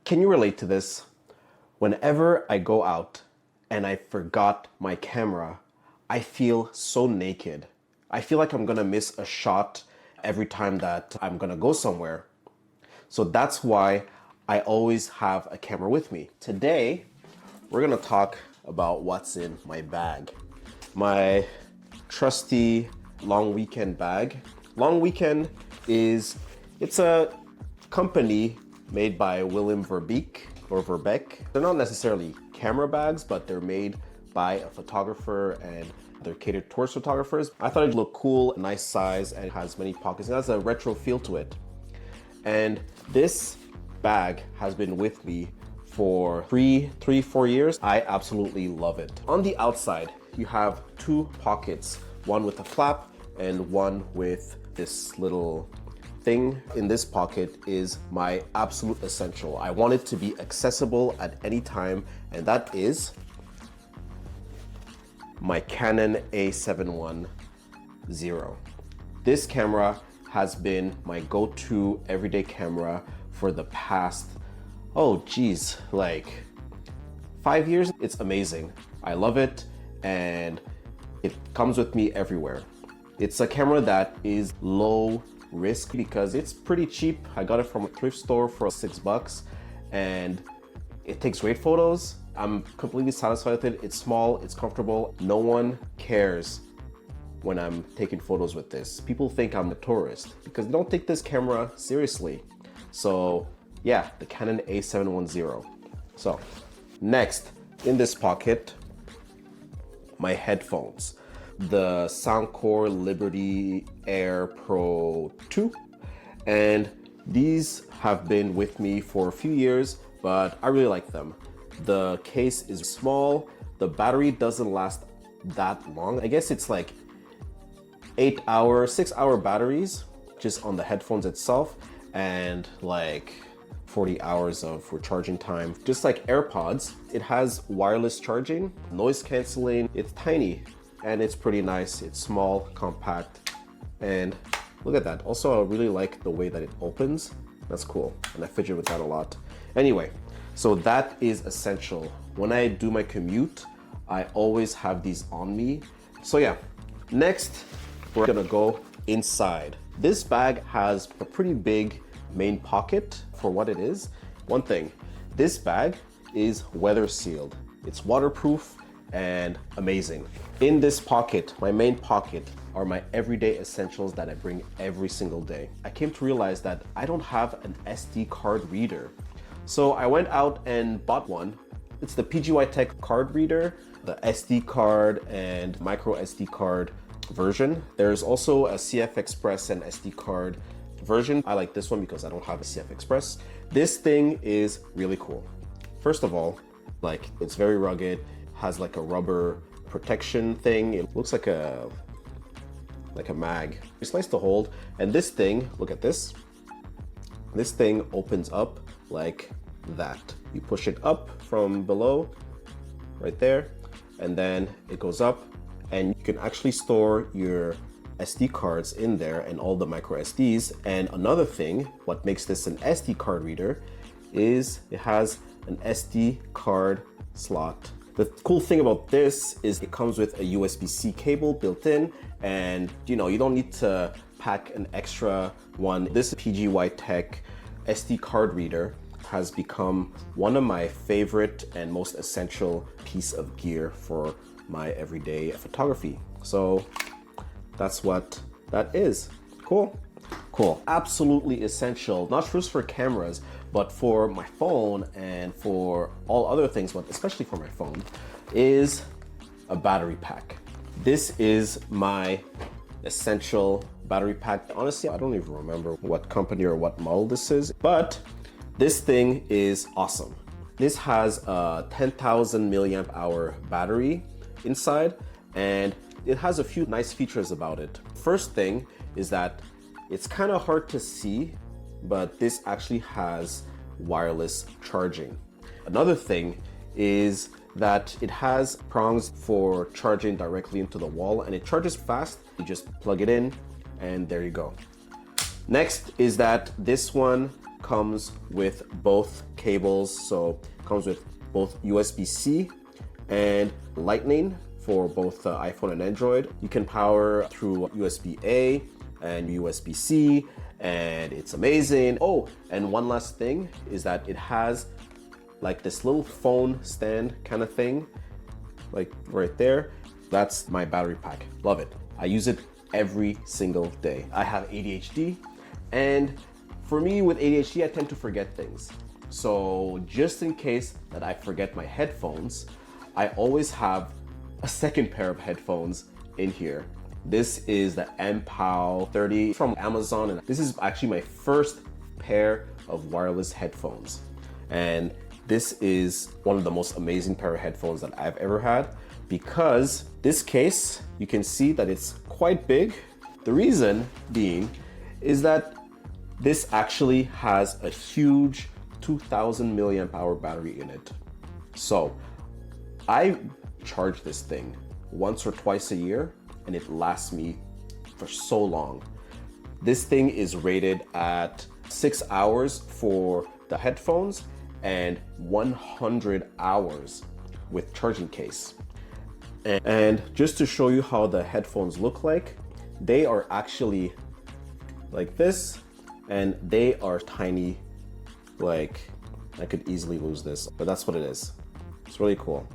Can you relate to this? Whenever I go out and I forgot my camera, I feel so naked. I feel like I'm gonna miss a shot every time that I'm gonna go somewhere. So that's why I always have a camera with me. Today, we're gonna talk about what's in my bag. My trusty Long Weekend bag. Long Weekend it's a company made by Willem Verbeek or Verbeek. They're not necessarily camera bags, but they're made by a photographer and they're catered towards photographers. I thought it'd look cool, nice size, and it has many pockets. It has a retro feel to it. And this bag has been with me for 4 years. I absolutely love it. On the outside, you have two pockets, one with a flap and one with this little thing. In this pocket is my absolute essential. I want it to be accessible at any time, and that is my Canon A710. This camera has been my go-to everyday camera for the past, like 5 years. It's amazing. I love it, and it comes with me everywhere. It's a camera that is low risk because it's pretty cheap. I got it from a thrift store for $6 and it takes great photos. I'm completely satisfied with it. It's small, it's comfortable. No one cares when I'm taking photos with this. People think I'm a tourist because they don't take this camera seriously. So yeah, the Canon A710. So next in this pocket, my headphones. The SoundCore Liberty Air Pro 2. And these have been with me for a few years, but I really like them. The case is small. The battery doesn't last that long. I guess it's like 6-hour batteries just on the headphones itself, and like 40 hours of recharging time. Just like AirPods, it has wireless charging, noise canceling. It's tiny and it's pretty nice. It's small, compact, and look at that. Also, I really like the way that it opens. That's cool, and I fidget with that a lot. Anyway, so that is essential. When I do my commute, I always have these on me. So yeah, next we're gonna go inside. This bag has a pretty big main pocket for what it is. One thing, this bag is weather sealed. It's waterproof and amazing. In this pocket, my main pocket, are my everyday essentials that I bring every single day. I came to realize that I don't have an SD card reader. So I went out and bought one. It's the PGYTech card reader, the SD card and micro SD card version. There's also a CF Express and SD card version. I like this one because I don't have a CF Express. This thing is really cool. First of all, like, it's very rugged, has like a rubber protection thing. It looks like a mag. It's nice to hold. And this thing, look at this. This thing opens up like that. You push it up from below, right there, and then it goes up, and you can actually store your SD cards in there and all the micro SDs. And another thing, what makes this an SD card reader is it has an SD card slot. The cool thing about this is it comes with a USB-C cable built in, and you don't need to pack an extra one. This PGYTech SD card reader has become one of my favorite and most essential piece of gear for my everyday photography. So that's what that is. Cool. Absolutely essential, not just for cameras, but for my phone and for all other things, but especially for my phone, is a battery pack. This is my essential battery pack. Honestly, I don't even remember what company or what model this is, but this thing is awesome. This has a 10,000 milliamp hour battery inside, and it has a few nice features about it. First thing is that it's kind of hard to see, but this actually has wireless charging. Another thing is that it has prongs for charging directly into the wall, and it charges fast. You just plug it in and there you go. Next is that this one comes with both cables, so it comes with both USB-C and Lightning for both iPhone and Android. You can power through USB-A and USB-C, and it's amazing. Oh, and one last thing is that it has like this little phone stand kind of thing, like right there. That's my battery pack. Love it. I use it every single day. I have ADHD, and for me with ADHD, I tend to forget things. So just in case that I forget my headphones, I always have a second pair of headphones in here. This is the MPOW 30 from Amazon, and this is actually my first pair of wireless headphones. And this is one of the most amazing pair of headphones that I've ever had, because this case, you can see that it's quite big. The reason being is that this actually has a huge 2000 milliamp hour battery in it. So I charge this thing once or twice a year, and it lasts me for so long. This thing is rated at 6 hours for the headphones and 100 hours with charging case. And just to show you how the headphones look like, they are actually like this, and they are tiny. Like, I could easily lose this, but that's what it is. It's really cool.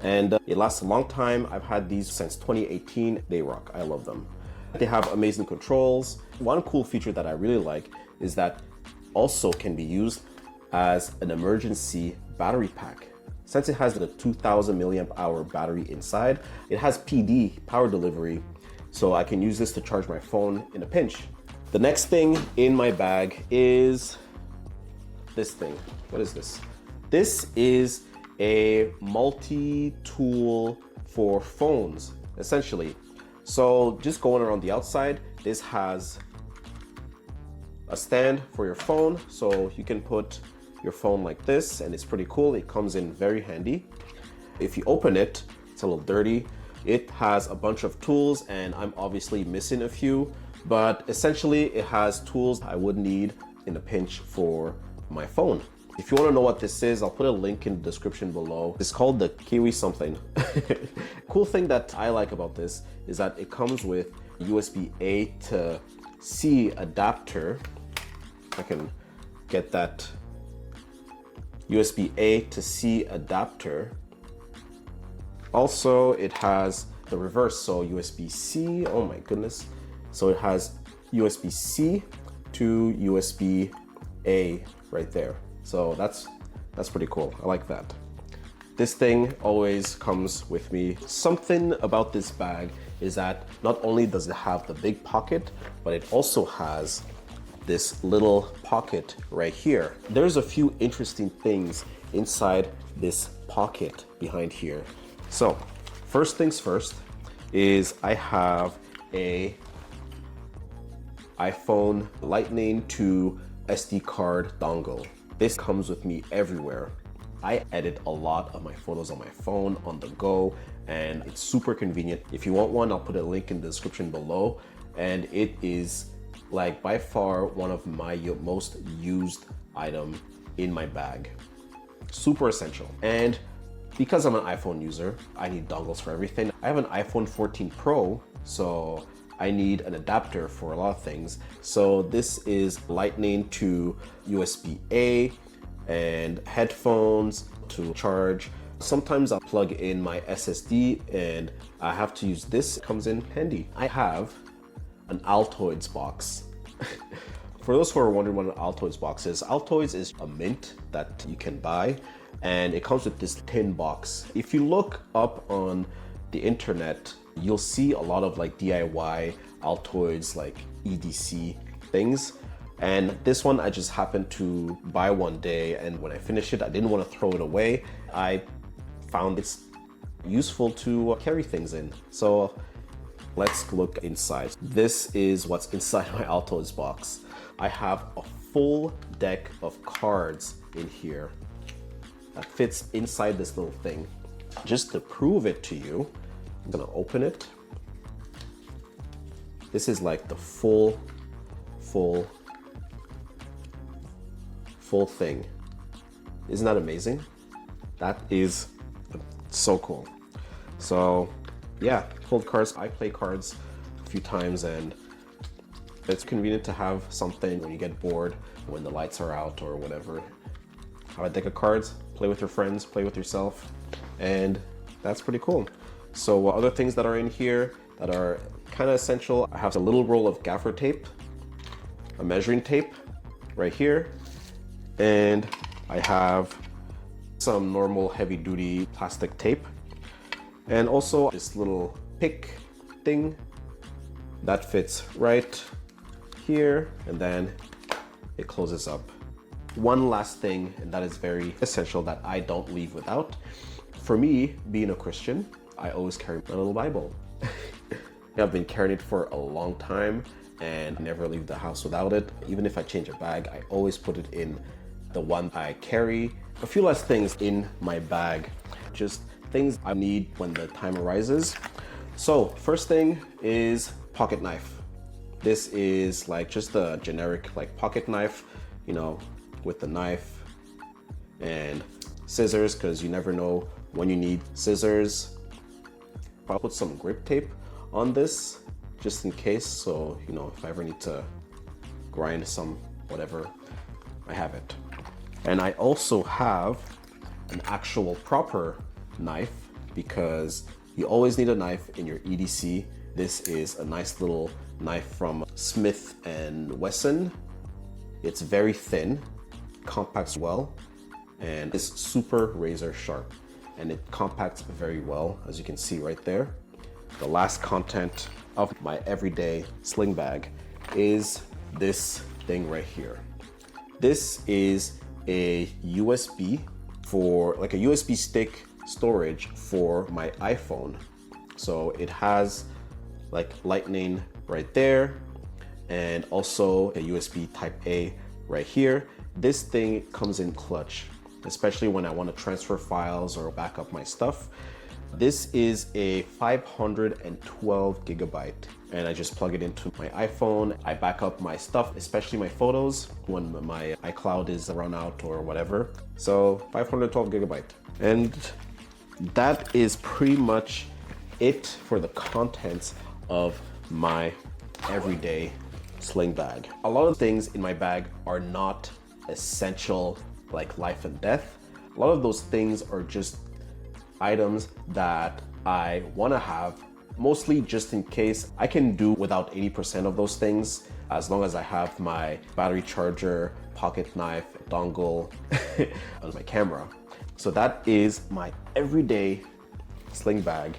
And it lasts a long time. I've had these since 2018. They rock. I love them. They have amazing controls. One cool feature that I really like is that also can be used as an emergency battery pack. Since it has the 2000 milliamp hour battery inside, it has PD, power delivery, so I can use this to charge my phone in a pinch. The next thing in my bag is this thing. What is this? This is a multi-tool for phones, essentially. So just going around the outside, this has a stand for your phone, so you can put your phone like this, and it's pretty cool. It comes in very handy. If you open it, it's a little dirty. It has a bunch of tools, and I'm obviously missing a few, but essentially it has tools I would need in a pinch for my phone. If you want to know what this is, I'll put a link in the description below. It's called the Kiwi something. Cool thing that I like about this is that it comes with USB-A to C adapter. I can get that USB-A to C adapter. Also, it has the reverse, so USB-C, oh my goodness. So it has USB-C to USB-A right there. So that's pretty cool. I like that. This thing always comes with me. Something about this bag is that not only does it have the big pocket, but it also has this little pocket right here. There's a few interesting things inside this pocket behind here. So first things first is I have a iPhone Lightning to SD card dongle. This comes with me everywhere. I edit a lot of my photos on my phone on the go, and it's super convenient. If you want one, I'll put a link in the description below, and it is like by far one of my most used item in my bag. Super essential. And because I'm an iPhone user, I need dongles for everything. I have an iPhone 14 Pro, so I need an adapter for a lot of things. So this is Lightning to USB-A and headphones to charge. Sometimes I'll plug in my SSD and I have to use this. It comes in handy. I have an Altoids box. For those who are wondering what an Altoids box is, Altoids is a mint that you can buy, and it comes with this tin box. If you look up on the internet, you'll see a lot of like DIY Altoids, like EDC things. And this one I just happened to buy one day, and when I finished it, I didn't want to throw it away. I found it's useful to carry things in. So let's look inside. This is what's inside my Altoids box. I have a full deck of cards in here that fits inside this little thing. Just to prove it to you, I'm gonna open it. This is like the full full thing. Isn't that amazing? That is so cool. So yeah, hold cards. I play cards a few times, and it's convenient to have something when you get bored, when the lights are out or whatever. Have a deck of cards, play with your friends, play with yourself, and that's pretty cool. So other things that are in here that are kind of essential, I have a little roll of gaffer tape, a measuring tape right here, and I have some normal heavy duty plastic tape, and also this little pick thing that fits right here, and then it closes up. One last thing, and that is very essential that I don't leave without. For me, being a Christian, I always carry my little Bible. I've been carrying it for a long time and never leave the house without it. Even if I change a bag, I always put it in the one I carry. A few less things in my bag, just things I need when the time arises. So first thing is pocket knife. This is like just a generic like pocket knife, you know, with the knife and scissors, because you never know when you need scissors. I'll put some grip tape on this just in case, so you know, if I ever need to grind some whatever, I have it. And I also have an actual proper knife, because you always need a knife in your EDC. This is a nice little knife from Smith & Wesson. It's very thin, compacts well, and is super razor sharp, and it compacts very well, as you can see right there. The last content of my everyday sling bag is this thing right here. This is a USB for like a USB stick storage for my iPhone. So it has like lightning right there, and also a USB type A right here. This thing comes in clutch, especially when I want to transfer files or back up my stuff. This is a 512 gigabyte, and I just plug it into my iPhone. I back up my stuff, especially my photos, when my iCloud is run out or whatever. So 512 gigabyte. And that is pretty much it for the contents of my everyday sling bag. A lot of things in my bag are not essential, like life and death. A lot of those things are just items that I want to have, mostly just in case. I can do without 80% of those things, as long as I have my battery charger, pocket knife, dongle, and my camera. So that is my everyday sling bag.